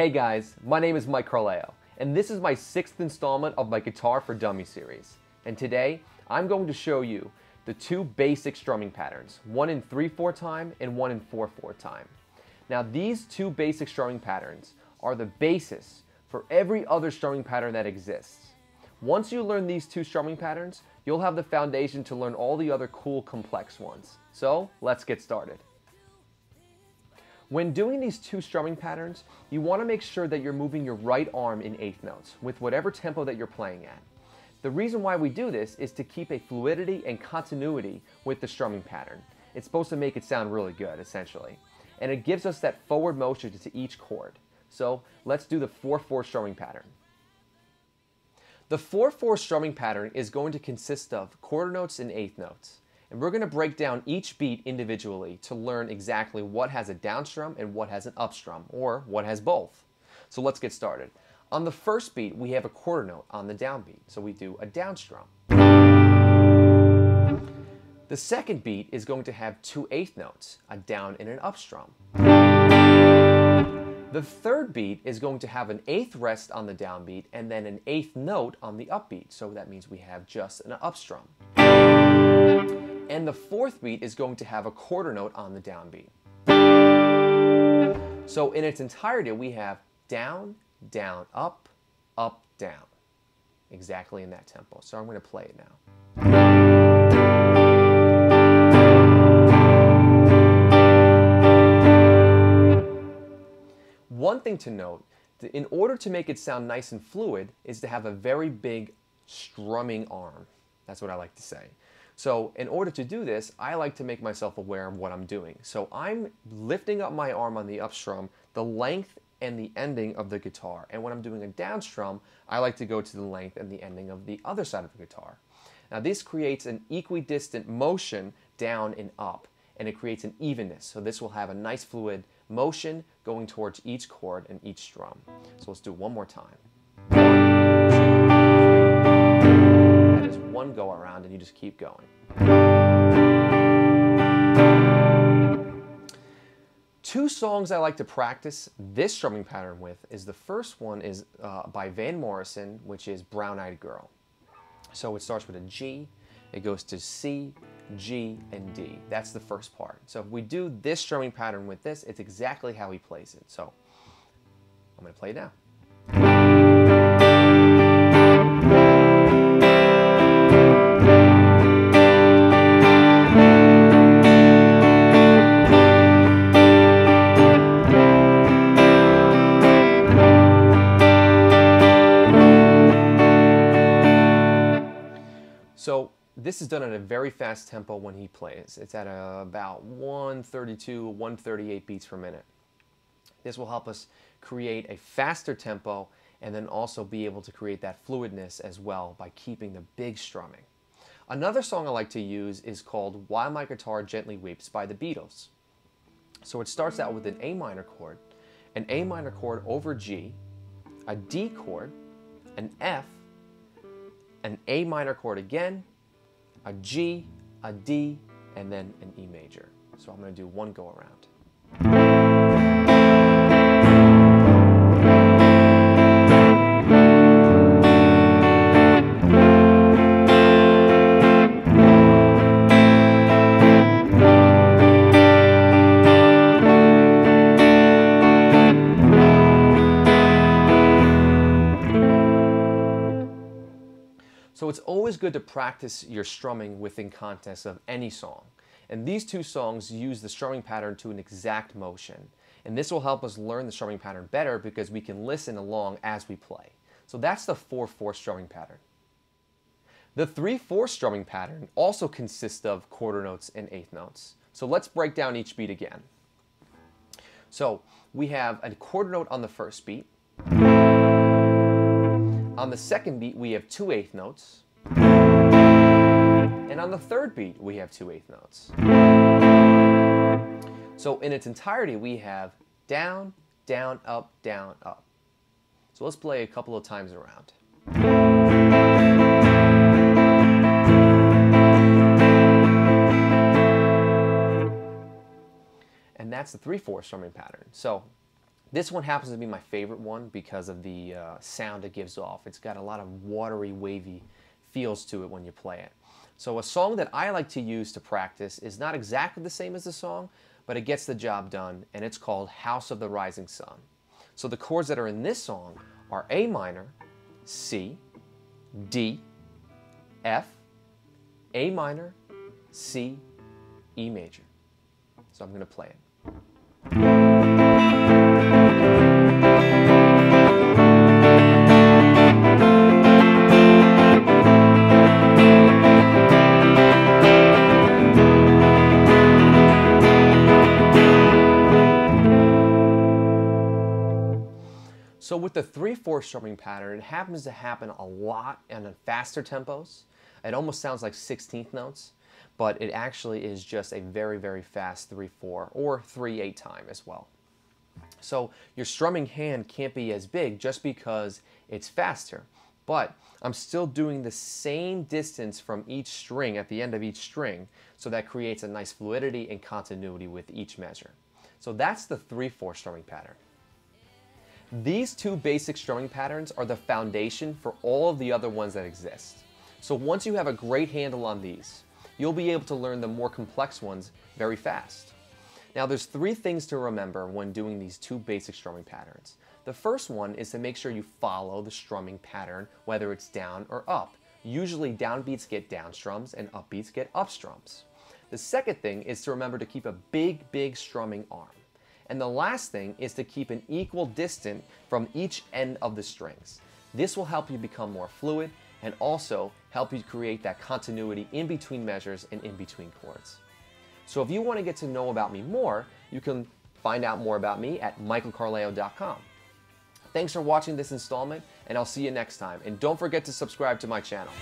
Hey guys, my name is Mike Carleo, and this is my 6th installment of my Guitar for Dummies series. And today, I'm going to show you the two basic strumming patterns, one in 3/4 time and one in 4/4 time. Now these two basic strumming patterns are the basis for every other strumming pattern that exists. Once you learn these two strumming patterns, you'll have the foundation to learn all the other cool, complex ones. So, let's get started. When doing these two strumming patterns, you want to make sure that you're moving your right arm in eighth notes with whatever tempo that you're playing at. The reason why we do this is to keep a fluidity and continuity with the strumming pattern. It's supposed to make it sound really good, essentially. And it gives us that forward motion to each chord. So let's do the 4/4 strumming pattern. The 4/4 strumming pattern is going to consist of quarter notes and eighth notes. And we're going to break down each beat individually to learn exactly what has a down strum and what has an up strum, or what has both. So let's get started. On the first beat, we have a quarter note on the down beat, so we do a down strum. The second beat is going to have two eighth notes, a down and an up strum. The third beat is going to have an eighth rest on the down beat and then an eighth note on the up beat, so that means we have just an up strum. And the fourth beat is going to have a quarter note on the downbeat. So in its entirety, we have down, down, up, down. Exactly in that tempo. So I'm going to play it now. One thing to note, in order to make it sound nice and fluid, is to have a very big strumming arm. That's what I like to say. So in order to do this, I like to make myself aware of what I'm doing. So I'm lifting up my arm on the up strum, the length and the ending of the guitar. And when I'm doing a down strum, I like to go to the length and the ending of the other side of the guitar. Now this creates an equidistant motion down and up, and it creates an evenness. So this will have a nice fluid motion going towards each chord and each strum. So let's do it one more time. One go around and you just keep going. Two songs I like to practice this strumming pattern with is the first one is by Van Morrison, which is Brown Eyed Girl. So it starts with a G, it goes to C, G, and D. That's the first part. So if we do this strumming pattern with this, it's exactly how he plays it. So I'm going to play it now. So this is done at a very fast tempo when he plays. It's at about 132, 138 beats per minute. This will help us create a faster tempo and then also be able to create that fluidness as well by keeping the big strumming. Another song I like to use is called While My Guitar Gently Weeps by the Beatles. So it starts out with an A minor chord over G, a D chord, an F, an A minor chord again, a G, a D, and then an E major. So I'm going to do one go around. So it's always good to practice your strumming within context of any song. And these two songs use the strumming pattern to an exact motion. And this will help us learn the strumming pattern better because we can listen along as we play. So that's the 4/4 strumming pattern. The 3/4 strumming pattern also consists of quarter notes and eighth notes. So let's break down each beat again. So we have a quarter note on the first beat. On the second beat, we have two eighth notes. And on the third beat, we have two eighth notes. So in its entirety, we have down, down, up, down, up. So let's play a couple of times around. And that's the 3/4 strumming pattern. So This one happens to be my favorite one because of the sound it gives off. It's got a lot of watery, wavy feels to it when you play it. So a song that I like to use to practice is not exactly the same as the song, but it gets the job done, and it's called House of the Rising Sun. So the chords that are in this song are A minor, C, D, F, A minor, C, E major. So I'm going to play it. So with the 3/4 strumming pattern, it happens to happen a lot in faster tempos. It almost sounds like 16th notes, but it actually is just a very, very fast 3/4 or 3/8 time as well. So your strumming hand can't be as big just because it's faster, but I'm still doing the same distance from each string at the end of each string, so that creates a nice fluidity and continuity with each measure. So that's the 3/4 strumming pattern. These two basic strumming patterns are the foundation for all of the other ones that exist. So once you have a great handle on these, you'll be able to learn the more complex ones very fast. Now there's 3 things to remember when doing these two basic strumming patterns. The first one is to make sure you follow the strumming pattern, whether it's down or up. Usually downbeats get down strums and upbeats get up strums. The second thing is to remember to keep a big strumming arm. And the last thing is to keep an equal distance from each end of the strings. This will help you become more fluid and also help you create that continuity in between measures and in between chords. So if you want to get to know about me more, you can find out more about me at michaelcarleo.com. Thanks for watching this installment, and I'll see you next time. And don't forget to subscribe to my channel.